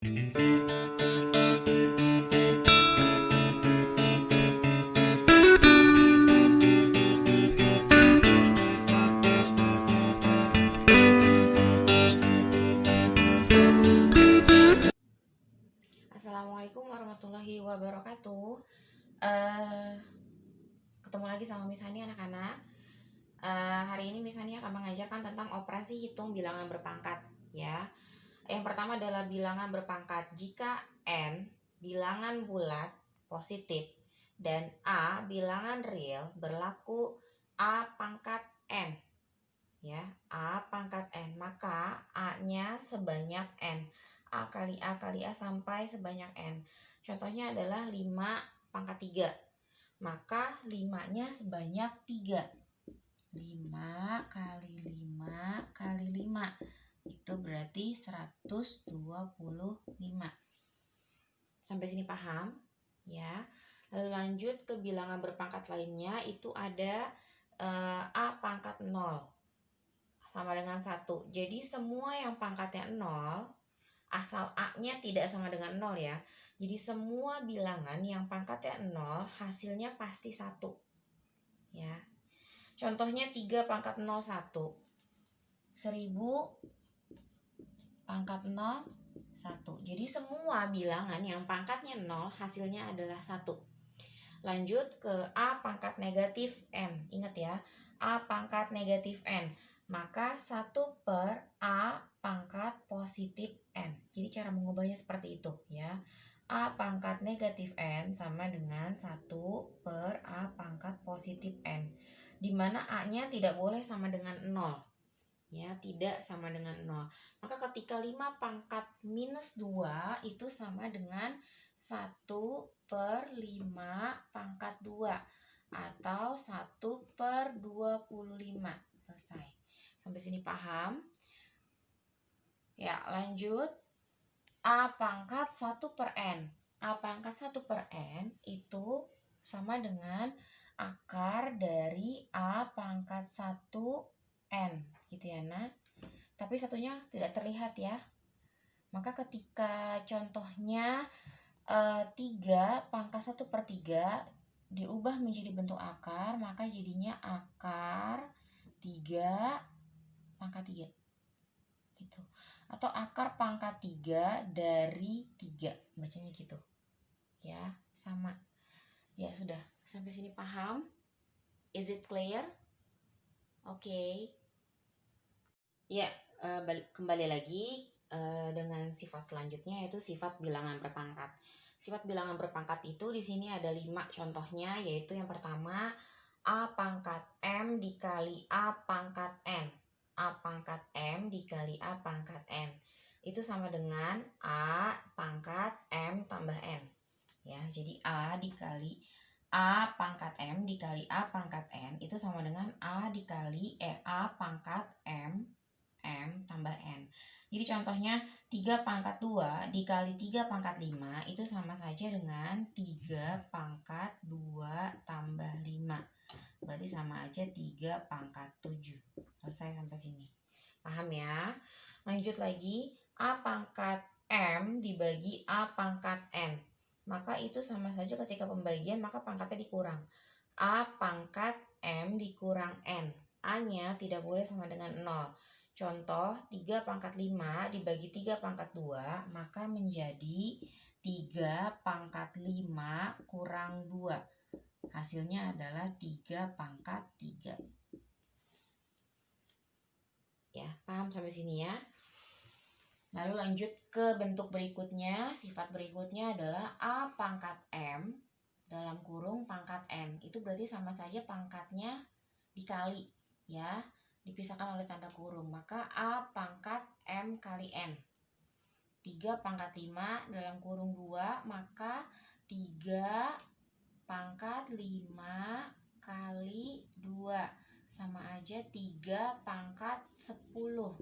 Assalamualaikum warahmatullahi wabarakatuh. Ketemu lagi sama Miss Hani anak-anak. Hari ini Miss Hani akan mengajarkan tentang operasi hitung bilangan berpangkat ya. Yang pertama adalah bilangan berpangkat. Jika N bilangan bulat positif dan A bilangan real, berlaku A pangkat N ya. A pangkat N, maka A-nya sebanyak N. A kali A kali A sampai sebanyak N. Contohnya adalah 5 pangkat 3. Maka 5-nya sebanyak 3. 5 kali 5 kali 5. Itu berarti 125. Sampai sini paham? Ya. Lalu lanjut ke bilangan berpangkat lainnya, itu ada A pangkat 0 sama dengan 1. Jadi semua yang pangkatnya 0, asal A-nya tidak sama dengan 0 ya. Jadi semua bilangan yang pangkatnya 0 hasilnya pasti 1 ya. Contohnya 3 pangkat 0 1. 1000 pangkat 0 1. Jadi semua bilangan yang pangkatnya 0 hasilnya adalah 1. Lanjut ke A pangkat negatif N. Ingat ya, A pangkat negatif N. Maka 1 per A pangkat positif N. Jadi cara mengubahnya seperti itu ya. A pangkat negatif N sama dengan 1 per A pangkat positif N. Dimana A-nya tidak boleh sama dengan 0 ya, tidak sama dengan 0. Maka ketika 5 pangkat minus 2 itu sama dengan 1 per 5 pangkat 2 atau 1 per 25. Selesai. Sampai sini paham? Ya, lanjut. A pangkat 1 per N. A pangkat 1 per N itu sama dengan akar dari A pangkat 1 N. Gitu ya, nah. Tapi satunya tidak terlihat ya. Maka ketika contohnya 3 pangkat 1 per 3 diubah menjadi bentuk akar, maka jadinya akar 3 pangkat 3 gitu. Atau akar pangkat 3 dari 3, bacanya gitu ya, sama ya. Sudah sampai sini paham? Is it clear? Oke. Ya, kembali lagi dengan sifat selanjutnya, yaitu sifat bilangan berpangkat. Sifat bilangan berpangkat itu di sini ada 5 contohnya, yaitu yang pertama A pangkat M dikali A pangkat N. A pangkat M dikali A pangkat N. Itu sama dengan A pangkat M tambah N. Ya, jadi A dikali A pangkat M dikali A pangkat N itu sama dengan A dikali A pangkat M tambah N. Jadi contohnya 3 pangkat 2 dikali 3 pangkat 5 itu sama saja dengan 3 pangkat 2 tambah 5. Berarti sama aja 3 pangkat 7. Selesai sampai sini. Paham ya? Lanjut lagi, A pangkat M dibagi A pangkat N. Maka itu sama saja ketika pembagian, maka pangkatnya dikurang. A pangkat M dikurang N. A-nya tidak boleh sama dengan 0. Contoh 3 pangkat 5 dibagi 3 pangkat 2, maka menjadi 3 pangkat 5 kurang 2. Hasilnya adalah 3 pangkat 3. Ya, paham sampai sini ya? Lalu lanjut ke bentuk berikutnya. Sifat berikutnya adalah A pangkat M dalam kurung pangkat N. Itu berarti sama saja pangkatnya dikali ya, dipisahkan oleh tanda kurung. Maka A pangkat M kali N. 3 pangkat 5 dalam kurung 2, maka 3 pangkat 5 kali 2 sama aja 3 pangkat 10.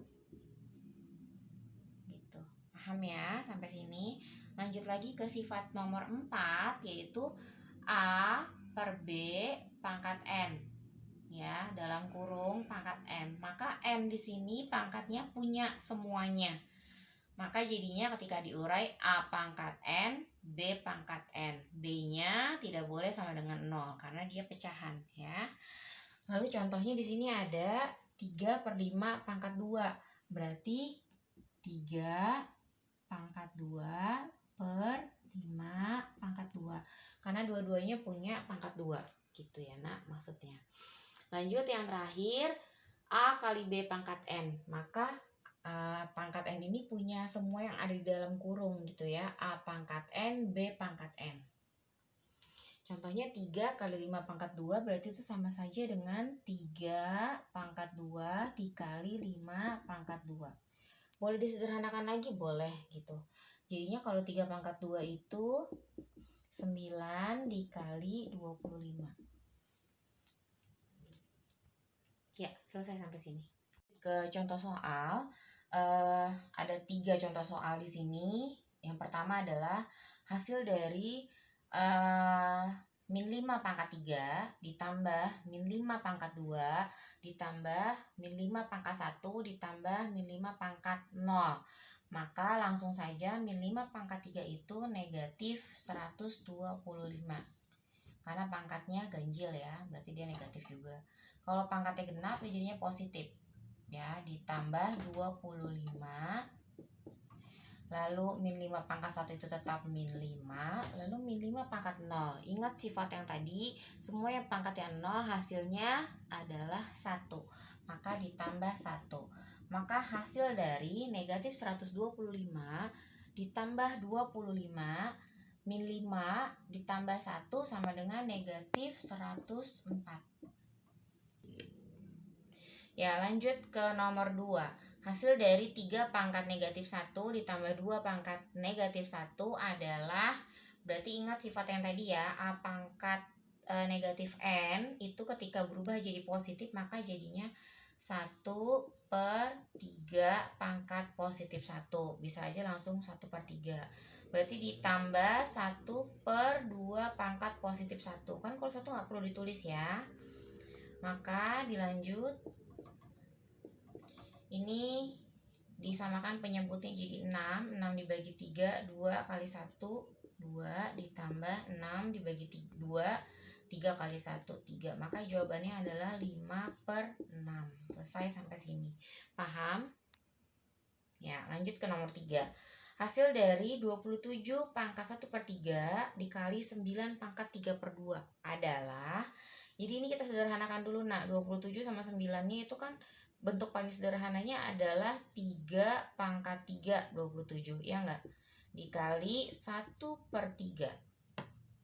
Gitu. Paham ya sampai sini? Lanjut lagi ke sifat nomor 4, yaitu A per B pangkat N. Ya, dalam kurung pangkat N. Maka N di sini pangkatnya punya semuanya. Maka jadinya ketika diurai A pangkat N, B pangkat N. B-nya tidak boleh sama dengan 0 karena dia pecahan ya. Lalu contohnya di sini ada 3/5 pangkat 2. Berarti 3 pangkat 2 per 5 pangkat 2. Karena dua-duanya punya pangkat 2. Gitu ya nak maksudnya. Lanjut yang terakhir, A kali B pangkat N. Maka pangkat N ini punya semua yang ada di dalam kurung gitu ya. A pangkat N, B pangkat N. Contohnya 3 kali 5 pangkat 2 berarti itu sama saja dengan 3 pangkat 2 dikali 5 pangkat 2. Boleh disederhanakan lagi? Boleh gitu. Jadinya kalau 3 pangkat 2 itu 9 dikali 25. Ya, selesai sampai sini. Ke contoh soal, ada 3 contoh soal di sini. Yang pertama adalah hasil dari min 5 pangkat 3 ditambah min 5 pangkat 2 ditambah min 5 pangkat 1 ditambah min 5 pangkat 0. Maka langsung saja min 5 pangkat 3 itu negatif 125. Karena pangkatnya ganjil ya, berarti dia negatif juga. Kalau pangkatnya genap jadinya positif. Ya, ditambah 25. Lalu min 5 pangkat 1 itu tetap min 5. Lalu min 5 pangkat 0. Ingat sifat yang tadi, semua yang pangkatnya 0 hasilnya adalah 1. Maka ditambah 1. Maka hasil dari negatif 125 ditambah 25 min 5 ditambah 1 sama dengan negatif 104. Ya, lanjut ke nomor 2. Hasil dari 3 pangkat negatif 1 ditambah 2 pangkat negatif 1 adalah, berarti ingat sifat yang tadi ya, A pangkat negatif N itu ketika berubah jadi positif maka jadinya 1/3 pangkat positif 1. Bisa aja langsung 1/3. Berarti ditambah 1/2 pangkat positif 1. Kan kalau 1 nggak perlu ditulis ya. Maka dilanjut. Ini disamakan penyebutnya jadi 6. 6 dibagi 3, 2 kali 1, 2 ditambah 6 dibagi 2, 3 kali 1, 3. Maka jawabannya adalah 5/6. Selesai sampai sini. Paham? Ya, lanjut ke nomor 3. Hasil dari 27 pangkat 1/3 dikali 9 pangkat 3/2 adalah, jadi ini kita sederhanakan dulu nak. 27 sama 9-nya itu kan bentuk paling sederhananya adalah 3 pangkat 3 27, ya enggak? Dikali 1/3.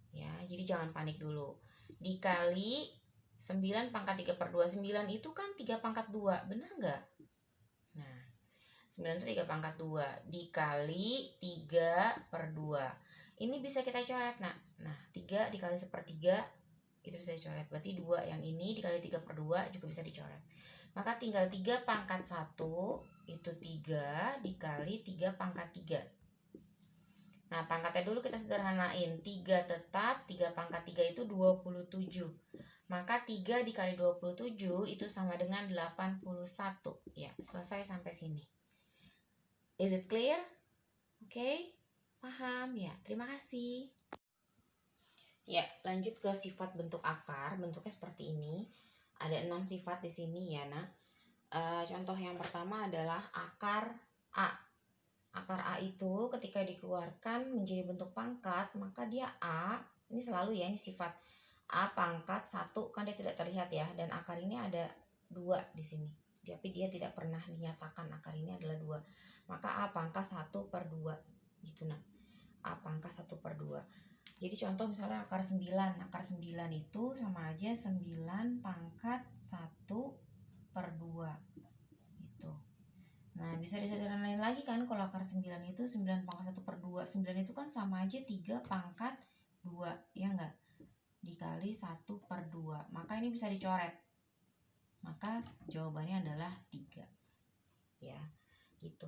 Ya, jadi jangan panik dulu. Dikali 9 pangkat 3/2. 9 itu kan 3 pangkat 2, benar enggak? Nah, 9 itu 3 pangkat 2 dikali 3/2. Ini bisa kita coret nak. Nah, 3 dikali 1/3 itu bisa dicoret. Berarti 2 yang ini dikali 3/2 juga bisa dicoret. Maka tinggal 3 pangkat 1 itu 3 dikali 3 pangkat 3. Nah, pangkatnya dulu kita sederhanain. 3 tetap, 3 pangkat 3 itu 27. Maka 3 dikali 27 itu sama dengan 81. Ya, selesai sampai sini. Is it clear? Oke, paham ya. Terima kasih. Ya, lanjut ke sifat bentuk akar. Bentuknya seperti ini. Ada 6 sifat di sini ya nak. Contoh yang pertama adalah akar A. Akar A itu ketika dikeluarkan menjadi bentuk pangkat, maka dia A. Ini selalu ya, ini sifat A pangkat 1, kan dia tidak terlihat ya. Dan akar ini ada 2 di sini. Tapi dia tidak pernah dinyatakan akar ini adalah 2. Maka A pangkat 1/2. Gitu nah. A pangkat 1/2. Jadi contoh misalnya akar 9. Akar 9 itu sama aja 9 pangkat 1/2. Gitu. Nah, bisa disederhanain lagi kan kalau akar 9 itu 9 pangkat 1/2. 9 itu kan sama aja 3 pangkat 2, ya enggak? Dikali 1/2. Maka ini bisa dicoret. Maka jawabannya adalah 3. Ya, gitu.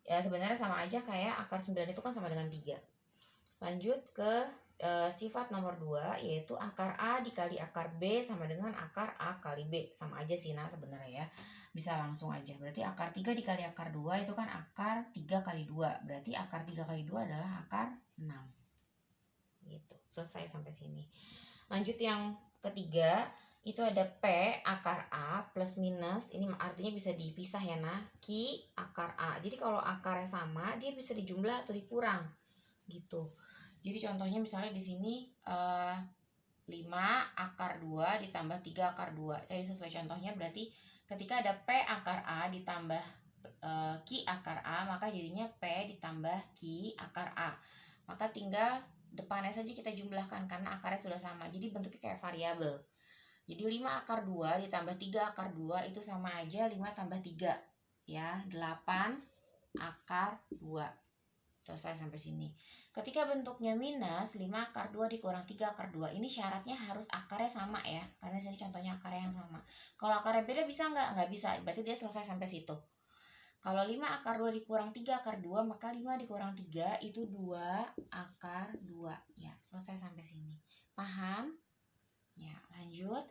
Ya, sebenarnya sama aja kayak akar 9 itu kan sama dengan 3. Lanjut ke sifat nomor 2, yaitu akar A dikali akar B sama dengan akar A kali B. Sama aja sih nah sebenarnya ya. bisa langsung aja. Berarti akar 3 dikali akar 2 itu kan akar 3 kali 2. Berarti akar 3 kali 2 adalah akar 6. Gitu. Selesai sampai sini. Lanjut yang ketiga, itu ada P akar A plus minus. Ini artinya bisa dipisah ya, nah. Q akar A. Jadi kalau akarnya sama, dia bisa dijumlah atau dikurang. Gitu. Jadi contohnya misalnya di sini 5 akar 2 ditambah 3 akar 2. Jadi sesuai contohnya berarti ketika ada P akar A ditambah Q akar A, maka jadinya P ditambah Q akar A. Maka tinggal depannya saja kita jumlahkan karena akarnya sudah sama. Jadi bentuknya kayak variabel. Jadi 5 akar 2 ditambah 3 akar 2 itu sama aja 5 tambah 3. Ya, 8 akar 2. Selesai sampai sini. Ketika bentuknya minus, 5 akar 2 dikurang 3 akar 2. Ini syaratnya harus akarnya sama ya. Karena sini contohnya akarnya yang sama. Kalau akarnya beda bisa nggak? Nggak bisa. Berarti dia selesai sampai situ. Kalau 5 akar 2 dikurang 3 akar 2, maka 5 dikurang 3 itu 2 akar 2. Ya, selesai sampai sini. Paham? Ya, lanjut.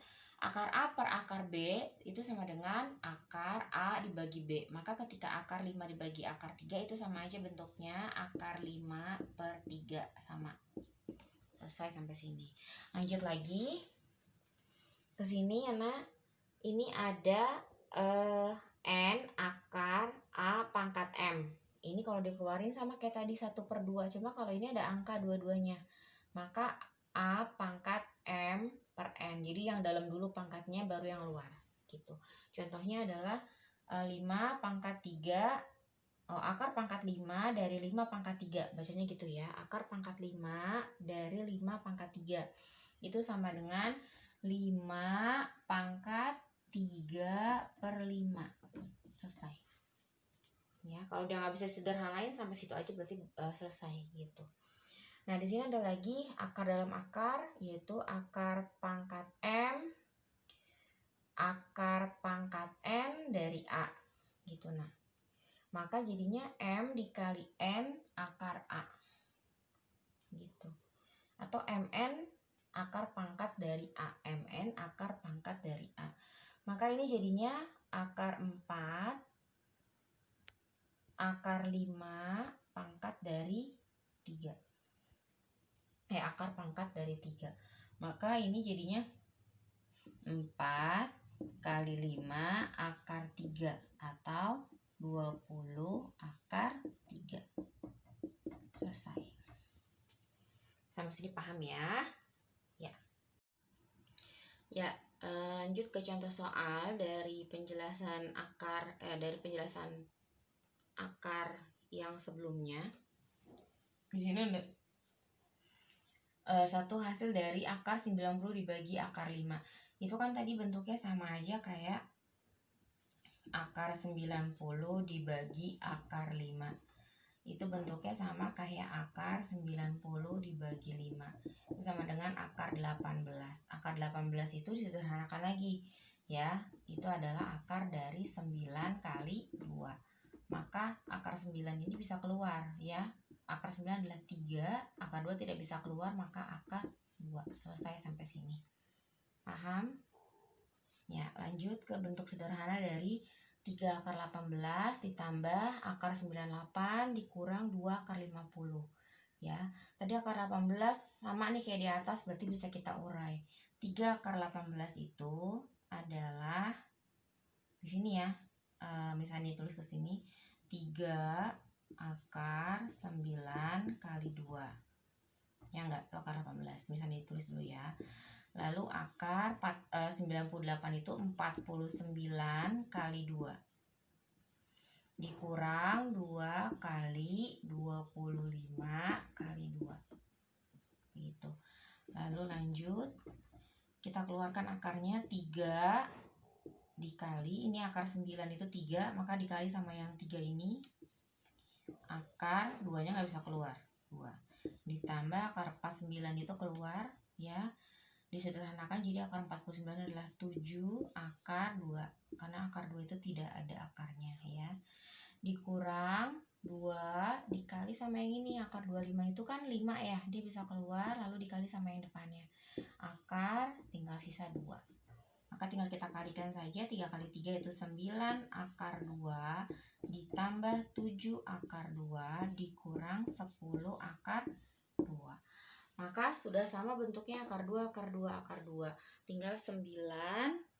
Akar A per akar B itu sama dengan akar A dibagi B. Maka ketika akar 5 dibagi akar 3 itu sama aja bentuknya akar 5 per 3. Sama. Selesai sampai sini. Lanjut lagi. Ke sini ya, nak. Ini ada N akar A pangkat M. Ini kalau dikeluarin sama kayak tadi 1/2. Cuma kalau ini ada angka dua-duanya. Maka A pangkat M per N. Jadi yang dalam dulu pangkatnya baru yang luar. Gitu. Contohnya adalah 5 pangkat 3. Akar pangkat 5 dari 5 pangkat 3. Bacanya gitu ya. Akar pangkat 5 dari 5 pangkat 3. Itu sama dengan 5 pangkat 3/5. Selesai. Ya, kalau udah nggak bisa sederhanain sampai situ aja berarti selesai gitu. Nah, di sini ada lagi akar dalam akar, yaitu akar pangkat M, akar pangkat N dari A. Gitu, nah. Maka jadinya M dikali N akar A. Gitu. Atau MN akar pangkat dari A. MN akar pangkat dari A. Maka ini jadinya akar 4, akar 5 pangkat dari 3. Akar pangkat dari 3. Maka ini jadinya 4 kali 5 akar 3 atau 20 akar 3. Selesai. Sampai sini paham ya? Ya. Ya, lanjut ke contoh soal dari penjelasan akar yang sebelumnya. Di sini ada satu hasil dari akar 90 dibagi akar 5. Itu kan tadi bentuknya sama aja kayak akar 90 dibagi akar 5. Itu bentuknya sama kayak akar 90 dibagi 5. Itu sama dengan akar 18. Akar 18 itu disederhanakan lagi. Ya, itu adalah akar dari 9 kali 2. Maka akar 9 ini bisa keluar ya. Akar 9 adalah 3, akar 2 tidak bisa keluar, maka akar 2. Selesai sampai sini. Paham? Ya, lanjut ke bentuk sederhana dari 3 akar 18 ditambah akar 98 dikurang 2 akar 50. Ya, tadi akar 18 sama nih kayak di atas, berarti bisa kita urai. 3 akar 18 itu adalah di sini ya. Misalnya tulis ke sini 3 akar 9 kali 2. Ya enggak, itu akar 18. Misalnya ditulis dulu ya. Lalu akar 98 itu 49 kali 2. Dikurang 2 kali 25 kali 2. Gitu. Lalu lanjut. Kita keluarkan akarnya 3 dikali, ini akar 9 itu 3, maka dikali sama yang 3 ini. Akar 2-nya nggak bisa keluar, 2. Ditambah akar 49 itu keluar, ya. Disederhanakan jadi akar 49 adalah 7 akar 2. Karena akar 2 itu tidak ada akarnya, ya. Dikurang 2 dikali sama yang ini, akar 25 itu kan 5 ya, dia bisa keluar, lalu dikali sama yang depannya. Akar tinggal sisa 2. Maka tinggal kita kalikan saja, 3 kali 3 itu 9 akar 2 ditambah 7 akar 2 dikurang 10 akar 2. Maka sudah sama bentuknya akar 2, akar 2, akar 2. Tinggal 9